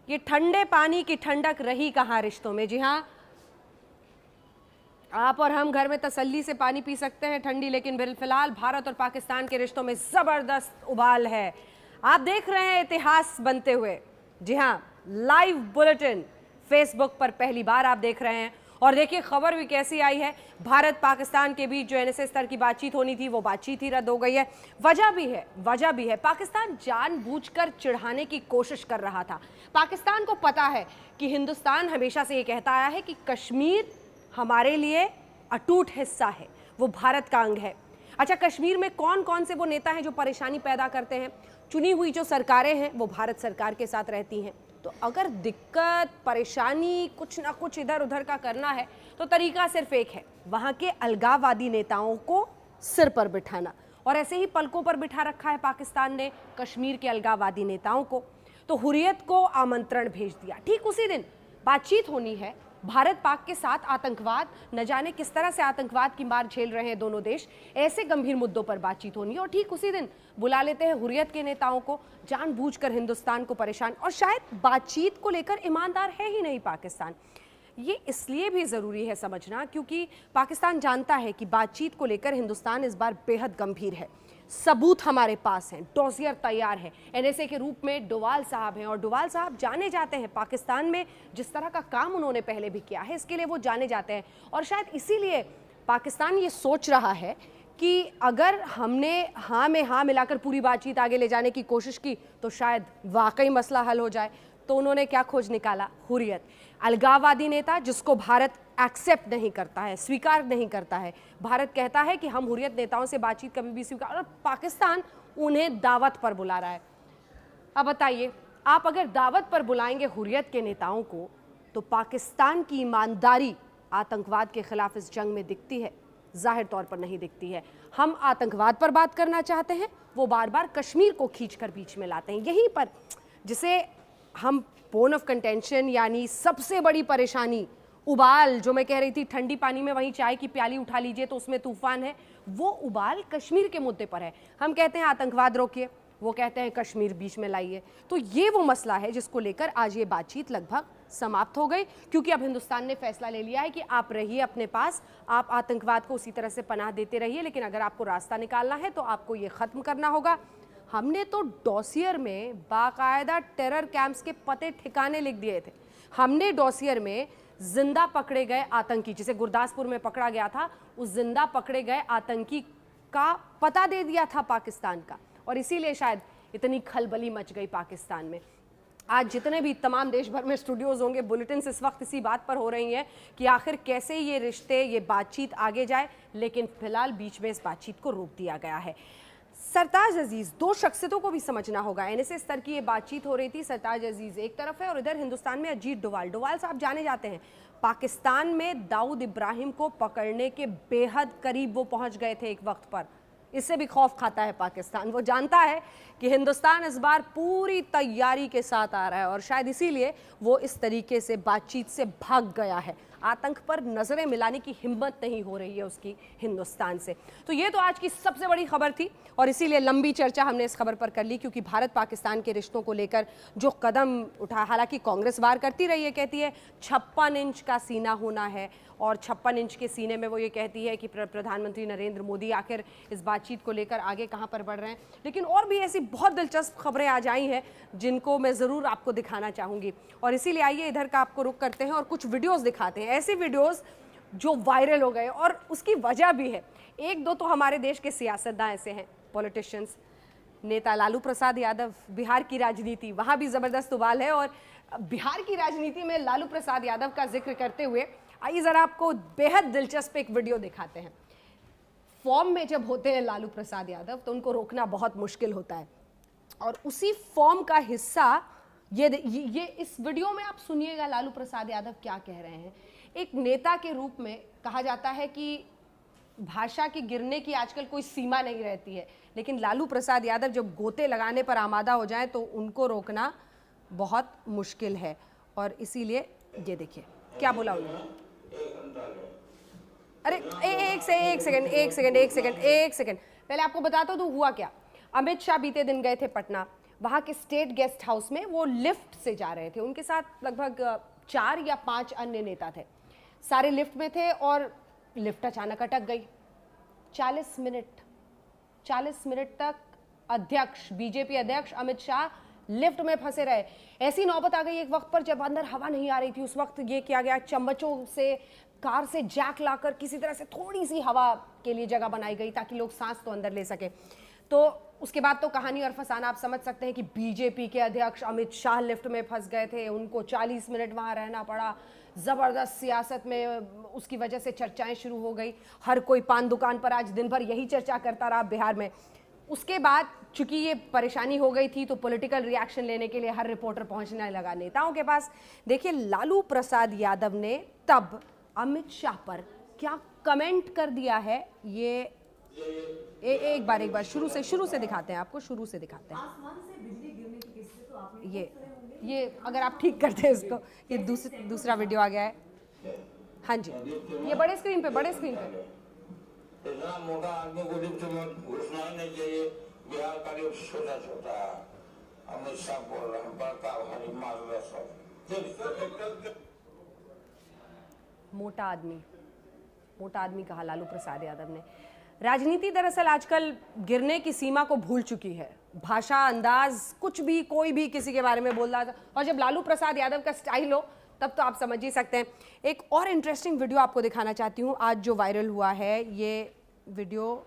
ये ठंडे पानी की ठंडक रही कहाँ रिश्तों में। जी हाँ, आप और हम घर में तसल्ली से पानी पी सकते हैं ठंडी, लेकिन फिलहाल भारत और पाकिस्तान के रिश्तों में जबरदस्त उबाल है। आप देख रहे हैं इतिहास बनते हुए। जी हाँ, लाइव बुलेटिन फेसबुक पर पहली बार आप देख रहे हैं। और देखिए खबर भी कैसी आई है। भारत पाकिस्तान के बीच जो एनएसए स्तर की बातचीत होनी थी वो बातचीत ही रद्द हो गई है। वजह भी है। पाकिस्तान जानबूझकर चिढ़ाने की कोशिश कर रहा था। पाकिस्तान को पता है कि हिंदुस्तान हमेशा से ये कहता आया है कि कश्मीर हमारे लिए अटूट हिस्सा है, वो भारत का अंग है। अच्छा, कश्मीर में कौन कौन से वो नेता हैं जो परेशानी पैदा करते हैं? चुनी हुई जो सरकारें हैं वो भारत सरकार के साथ रहती हैं। तो अगर दिक्कत परेशानी कुछ ना कुछ इधर उधर का करना है तो तरीका सिर्फ एक है, वहां के अलगाववादी नेताओं को सिर पर बिठाना। और ऐसे ही पलकों पर बिठा रखा है पाकिस्तान ने कश्मीर के अलगाववादी नेताओं को। तो हुर्रियत को आमंत्रण भेज दिया। ठीक उसी दिन बातचीत होनी है भारत पाक के साथ। आतंकवाद, न जाने किस तरह से आतंकवाद की मार झेल रहे हैं दोनों देश, ऐसे गंभीर मुद्दों पर बातचीत होनी है। और ठीक उसी दिन बुला लेते हैं हुर्रियत के नेताओं को, जानबूझकर हिंदुस्तान को परेशान। और शायद बातचीत को लेकर ईमानदार है ही नहीं पाकिस्तान। ये इसलिए भी ज़रूरी है समझना क्योंकि पाकिस्तान जानता है कि बातचीत को लेकर हिंदुस्तान इस बार बेहद गंभीर है। सबूत हमारे पास हैं, डॉसियर तैयार है। एनएसए के रूप में डोवाल साहब हैं और डोवाल साहब जाने जाते हैं पाकिस्तान में। जिस तरह का काम उन्होंने पहले भी किया है इसके लिए वो जाने जाते हैं। और शायद इसीलिए पाकिस्तान ये सोच रहा है कि अगर हमने हाँ में हाँ मिलाकर पूरी बातचीत आगे ले जाने की कोशिश की तो शायद वाकई मसला हल हो जाए। तो उन्होंने क्या खोज निकाला? हुर्रियत, अलगाववादी नेता जिसको भारत एक्सेप्ट नहीं करता है, स्वीकार नहीं करता है। भारत कहता है कि हम हुर्रियत नेताओं से बातचीत कभी भी स्वीकार, और पाकिस्तान उन्हें दावत पर बुला रहा है। अब बताइए, आप अगर दावत पर बुलाएंगे हुर्रियत के नेताओं को तो पाकिस्तान की ईमानदारी आतंकवाद के खिलाफ इस जंग में दिखती है? जाहिर तौर पर नहीं दिखती है। हम आतंकवाद पर बात करना चाहते हैं, वो बार बार कश्मीर को खींचकर बीच में लाते हैं। यहीं पर जिसे हम बोन ऑफ कंटेंशन यानी सबसे बड़ी परेशानी, उबाल, जो मैं कह रही थी ठंडी पानी में वहीं चाय की प्याली उठा लीजिए तो उसमें तूफान है, वो उबाल कश्मीर के मुद्दे पर है। हम कहते हैं आतंकवाद रोकिए, वो कहते हैं कश्मीर बीच में लाइए। तो ये वो मसला है जिसको लेकर आज ये बातचीत लगभग समाप्त हो गई, क्योंकि अब हिंदुस्तान ने फैसला ले लिया है कि आप रहिए अपने पास, आप आतंकवाद को उसी तरह से पनाह देते रहिए, लेकिन अगर आपको रास्ता निकालना है तो आपको ये ख़त्म करना होगा। हमने तो डॉसियर में बाकायदा टेरर कैंप्स के पते ठिकाने लिख दिए थे। हमने डॉसियर में जिंदा पकड़े गए आतंकी, जिसे गुरदासपुर में पकड़ा गया था, उस जिंदा पकड़े गए आतंकी का पता दे दिया था पाकिस्तान का। और इसीलिए शायद इतनी खलबली मच गई पाकिस्तान में। आज जितने भी तमाम देश भर में स्टूडियोज़ होंगे, बुलेटिन इस वक्त इसी बात पर हो रही हैं कि आखिर कैसे ये रिश्ते, ये बातचीत आगे जाए। लेकिन फिलहाल बीच में इस बातचीत को रोक दिया गया है। सरताज अजीज, दो शख्सियतों को भी समझना होगा। एनएसए स्तर की ये बातचीत हो रही थी, सरताज अजीज एक तरफ है और इधर हिंदुस्तान में अजीत डोवाल। डोवाल साहब जाने जाते हैं पाकिस्तान में दाऊद इब्राहिम को पकड़ने के बेहद करीब वो पहुंच गए थे एक वक्त पर। इससे भी खौफ खाता है पाकिस्तान। वो जानता है कि हिंदुस्तान इस बार पूरी तैयारी के साथ आ रहा है और शायद इसीलिए वो इस तरीके से बातचीत से भाग गया है। आतंक पर नजरें मिलाने की हिम्मत नहीं हो रही है उसकी हिंदुस्तान से। तो ये तो आज की सबसे बड़ी खबर थी और इसीलिए लंबी चर्चा हमने इस खबर पर कर ली, क्योंकि भारत पाकिस्तान के रिश्तों को लेकर जो कदम उठा, हालांकि कांग्रेस वार करती रही है, कहती है 56 इंच का सीना होना है और 56 इंच के सीने में वो ये कहती है कि प्रधानमंत्री नरेंद्र मोदी आखिर इस बातचीत को लेकर आगे कहाँ पर बढ़ रहे हैं। लेकिन और भी ऐसी बहुत दिलचस्प खबरें आज आई हैं जिनको मैं ज़रूर आपको दिखाना चाहूँगी, और इसीलिए आइए इधर का आपको रुख करते हैं और कुछ वीडियोज़ दिखाते हैं, ऐसी वीडियोज़ जो वायरल हो गए। और उसकी वजह भी है। एक दो तो हमारे देश के सियासतदान ऐसे हैं, पॉलिटिशियंस, नेता लालू प्रसाद यादव, बिहार की राजनीति, वहाँ भी ज़बरदस्त उबाल है। और बिहार की राजनीति में लालू प्रसाद यादव का जिक्र करते हुए आइए ज़रा आपको बेहद दिलचस्प एक वीडियो दिखाते हैं। फॉर्म में जब होते हैं लालू प्रसाद यादव तो उनको रोकना बहुत मुश्किल होता है, और उसी फॉर्म का हिस्सा ये इस वीडियो में आप सुनिएगा लालू प्रसाद यादव क्या कह रहे हैं। एक नेता के रूप में कहा जाता है कि भाषा के गिरने की आजकल कोई सीमा नहीं रहती है, लेकिन लालू प्रसाद यादव जब गोते लगाने पर आमादा हो जाए तो उनको रोकना बहुत मुश्किल है। और इसीलिए ये देखिए क्या बोला उन्होंने। अरे एक सेकंड पहले आपको बताता हूँ तो हुआ क्या। अमित शाह बीते दिन गए थे पटना, वहाँ के स्टेट गेस्ट हाउस में वो लिफ्ट से जा रहे थे। उनके साथ लगभग 4 या 5 अन्य नेता थे। सारे लिफ्ट में थे और लिफ्ट अचानक अटक गई। 40 मिनट तक बीजेपी अध्यक्ष अमित शाह लिफ्ट में फंसे रहे। ऐसी नौबत आ गई एक वक्त पर जब अंदर हवा नहीं आ रही थी। उस वक्त ये किया गया, चम्मचों से कार से जैक लाकर किसी तरह से थोड़ी सी हवा के लिए जगह बनाई गई ताकि लोग सांस तो अंदर ले सके। तो उसके बाद तो कहानी और फसाना आप समझ सकते हैं कि बीजेपी के अध्यक्ष अमित शाह लिफ्ट में फंस गए थे। उनको 40 मिनट वहां रहना पड़ा। जबरदस्त सियासत में उसकी वजह से चर्चाएं शुरू हो गई। हर कोई पान दुकान पर आज दिन भर यही चर्चा करता रहा बिहार में। उसके बाद चूंकि ये परेशानी हो गई थी तो पॉलिटिकल रिएक्शन लेने के लिए हर रिपोर्टर पहुंचने लगा नेताओं के पास। देखिए लालू प्रसाद यादव ने तब अमित शाह पर क्या कमेंट कर दिया है, ये एक बार शुरू से दिखाते हैं आपको, शुरू से दिखाते हैं। ये अगर आप ठीक करते हैं इसको, ये दूसरा वीडियो आ गया है। हाँ जी, ये बड़े स्क्रीन पे इतना मोटा आदमी को लिफ्ट में घुसना ही नहीं चाहिए। बिहार का लिफ्ट छोटा छोटा है। अमित शाह बोल रहे हैं बड़का भारी मार्गदर्शक। मोटा आदमी कहा लालू प्रसाद यादव ने। राजनीति दरअसल आजकल गिरने की सीमा को भूल चुकी है। भाषा, अंदाज, कुछ भी कोई भी किसी के बारे में बोल रहा था, और जब लालू प्रसाद यादव का स्टाइल हो तब तो आप समझ ही सकते हैं। एक और इंटरेस्टिंग वीडियो आपको दिखाना चाहती हूँ आज जो वायरल हुआ है। ये वीडियो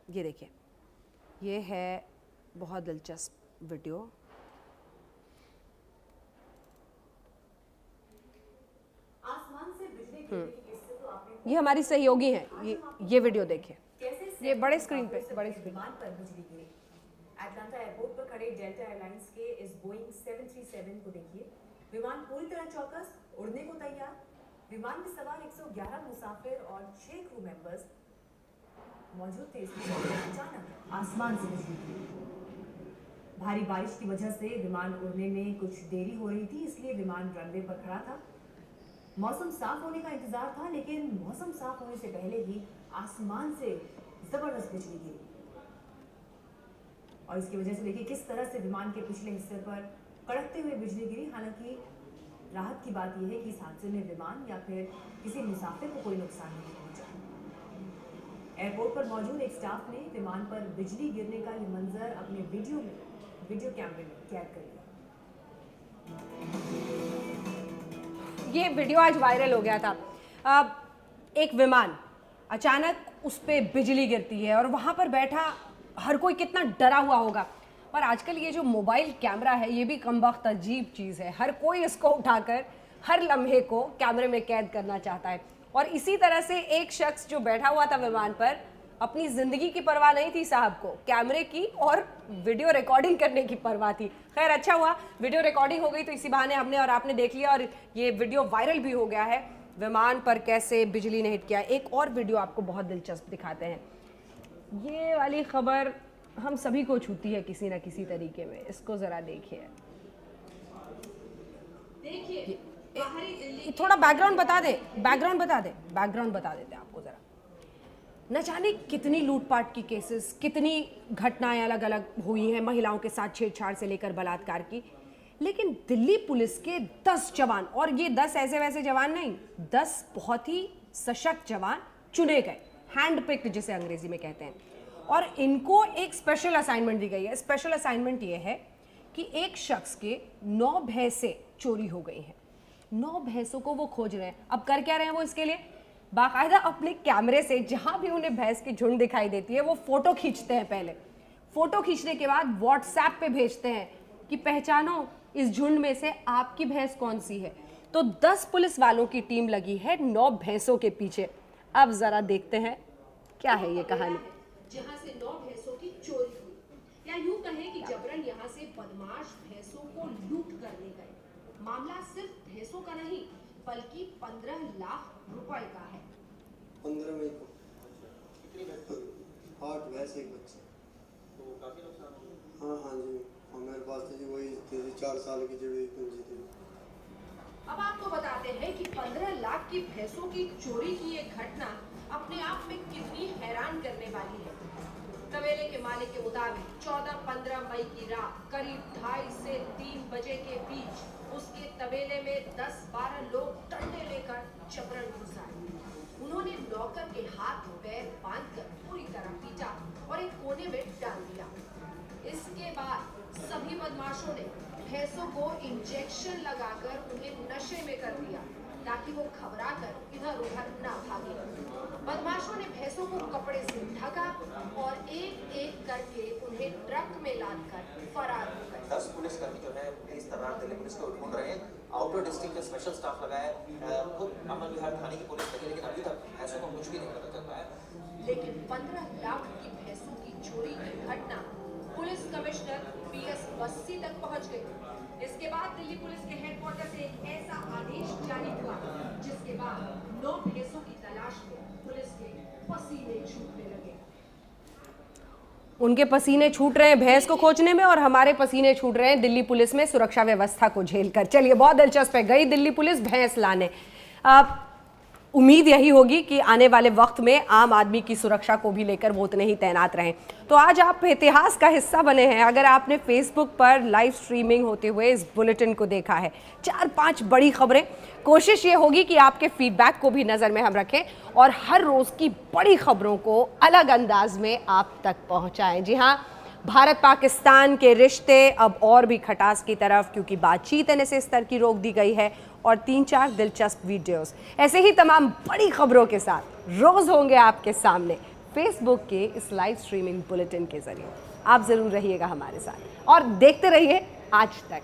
ये देखिए, ये है बहुत दिलचस्प वीडियो। ये हमारी सहयोगी हैं, ये वीडियो देखिए। ये बड़े स्क्रीन पे पर बिजली गिरी। अटलांटा एयरपोर्ट पर खड़े डेल्टा एयरलाइंस के इस बोइंग 737 को देखिए। विमान पूरी तरह चौकस, उड़ने को तैयार। विमान में सवार 111 मुसाफिर और 6 क्रू मेंबर्स मौजूद थे। अचानक आसमान से बिजली गिरी। भारी बारिश की वजह से विमान उड़ने में कुछ देरी हो रही थी, इसलिए विमान रनवे पर खड़ा था। मौसम साफ होने का इंतजार था, लेकिन मौसम साफ होने से पहले ही आसमान से जबरदस्त बिजली गिरी और इसकी वजह से देखिए किस तरह से विमान के पिछले हिस्से पर कड़कते हुए बिजली गिरी। हालांकि राहत की बात यह है कि इस हादसे में विमान या फिर किसी मुसाफिर को कोई नुकसान नहीं पहुंचा। एयरपोर्ट पर मौजूद एक स्टाफ ने विमान पर बिजली गिरने का ये मंजर अपने वीडियो कैमरे में कैद कर लिया। ये वीडियो आज वायरल हो गया था। एक विमान अचानक उस पे बिजली गिरती है और वहां पर बैठा हर कोई कितना डरा हुआ होगा। पर आजकल ये जो मोबाइल कैमरा है ये भी कमबख्त अजीब चीज़ है। हर कोई इसको उठाकर हर लम्हे को कैमरे में कैद करना चाहता है। और इसी तरह से एक शख्स जो बैठा हुआ था विमान पर, अपनी ज़िंदगी की परवाह नहीं थी साहब को, कैमरे की और वीडियो रिकॉर्डिंग करने की परवाह थी। खैर अच्छा हुआ वीडियो रिकॉर्डिंग हो गई तो इसी बहाने हमने और आपने देख लिया और ये वीडियो वायरल भी हो गया है। विमान पर कैसे बिजली ने हिट किया। एक और वीडियो आपको बहुत दिलचस्प दिखाते हैं। ये वाली खबर हम सभी को छूती है किसी ना किसी तरीके में। इसको ज़रा देखिए। थोड़ा बैकग्राउंड बता देते आपको ज़रा। न जाने कितनी लूटपाट की केसेस, कितनी घटनाएं अलग अलग हुई हैं महिलाओं के साथ छेड़छाड़ से लेकर बलात्कार की, लेकिन दिल्ली पुलिस के 10 जवान, और ये 10 ऐसे वैसे जवान नहीं, 10 बहुत ही सशक्त जवान चुने गए, हैंड पिक्ड जिसे अंग्रेजी में कहते हैं, और इनको एक स्पेशल असाइनमेंट दी गई है। स्पेशल असाइनमेंट ये है कि एक शख्स के 9 भैंसें चोरी हो गई हैं। 9 भैंसों को वो खोज रहे हैं। अब कर क्या रहे हैं वो इसके लिए? बाकायदा अपने कैमरे से जहां भी उन्हें भैंस की झुंड दिखाई देती है वो फोटो खींचते हैं। पहले फोटो खींचने के बाद व्हाट्सएप पे भेजते हैं कि पहचानो इस झुंड में से आपकी भैंस कौन सी है। तो 10 पुलिस वालों की टीम लगी है 9 भैंसों के पीछे। अब जरा देखते हैं क्या है ये कहानी। जहां से 9 भैंसों की चोरी हुई, या यूं कहें कि जबरन यहां से बदमाश भैंसों को लूट कर ले गए। मामला सिर्फ भैंसों का नहीं बल्कि 15 लाख रुपए का है। 15 मई को 8 भैंस एक बच्चे। तो काफी नुकसान हो गया। हाँ जी, और मेरे पास तो जी वही 4 साल की जुड़ी पूंजी थी। अब आपको बताते हैं कि 15 लाख की भैंसों की चोरी की ये घटना अपने आप में कितनी हैरान करने वाली है। तबेले के मालिक के मुताबिक 14-15 मई की रात करीब 2:30 से 3 बजे के बीच उसके तबेले में 10-12 लोग डंडे लेकर जबरन घुस आए। उन्होंने नौकर के हाथ पैर बांधकर पूरी तरह पीटा और एक कोने में डाल दिया। इसके बाद सभी बदमाशों ने भैंसों को इंजेक्शन लगाकर उन्हें नशे में कर दिया ताकि वो घबराकर इधर उधर ना भागे। बदमाशों ने भैंसों को कपड़े से ढका और एक एक करके उन्हें ट्रक में लादकर फरार हो गए। 10 पुलिसकर्मी जो है इस तरह दिल्ली पुलिस को ढूंढ रहे हैं। आउटर डिस्ट्रिक्ट में स्पेशल स्टाफ लगाया है, खुद अमन विहार थाने की पुलिस लगी, लेकिन अभी तक भैंसों को कुछ भी नहीं पता चल पाया। लेकिन 15 लाख की भैंसों की चोरी की घटना पुलिस कमिश्नर PS बस्सी तक पहुंच गई। इसके बाद दिल्ली पुलिस के हेडक्वार्टर से एक ऐसा आदेश जारी हुआ जिसके बाद 9 भैंसों की तलाश में पुलिस के पसीने छूटने लगे। उनके पसीने छूट रहे हैं भैंस को खोजने में और हमारे पसीने छूट रहे हैं दिल्ली पुलिस में सुरक्षा व्यवस्था को झेलकर। चलिए, बहुत दिलचस्प है, गई दिल्ली पुलिस भैंस लाने। उम्मीद यही होगी कि आने वाले वक्त में आम आदमी की सुरक्षा को भी लेकर वो उतने ही तैनात रहें। तो आज आप इतिहास का हिस्सा बने हैं। अगर आपने फेसबुक पर लाइव स्ट्रीमिंग होते हुए इस बुलेटिन को देखा है, 4-5 बड़ी खबरें, कोशिश ये होगी कि आपके फीडबैक को भी नज़र में हम रखें और हर रोज़ की बड़ी खबरों को अलग अंदाज में आप तक पहुँचाएँ। जी हाँ, भारत पाकिस्तान के रिश्ते अब और भी खटास की तरफ, क्योंकि बातचीत ऐसे स्तर की रोक दी गई है और 3-4 दिलचस्प वीडियोस ऐसे ही तमाम बड़ी खबरों के साथ रोज़ होंगे आपके सामने फेसबुक के इस लाइव स्ट्रीमिंग बुलेटिन के जरिए। आप ज़रूर रहिएगा हमारे साथ और देखते रहिए आज तक।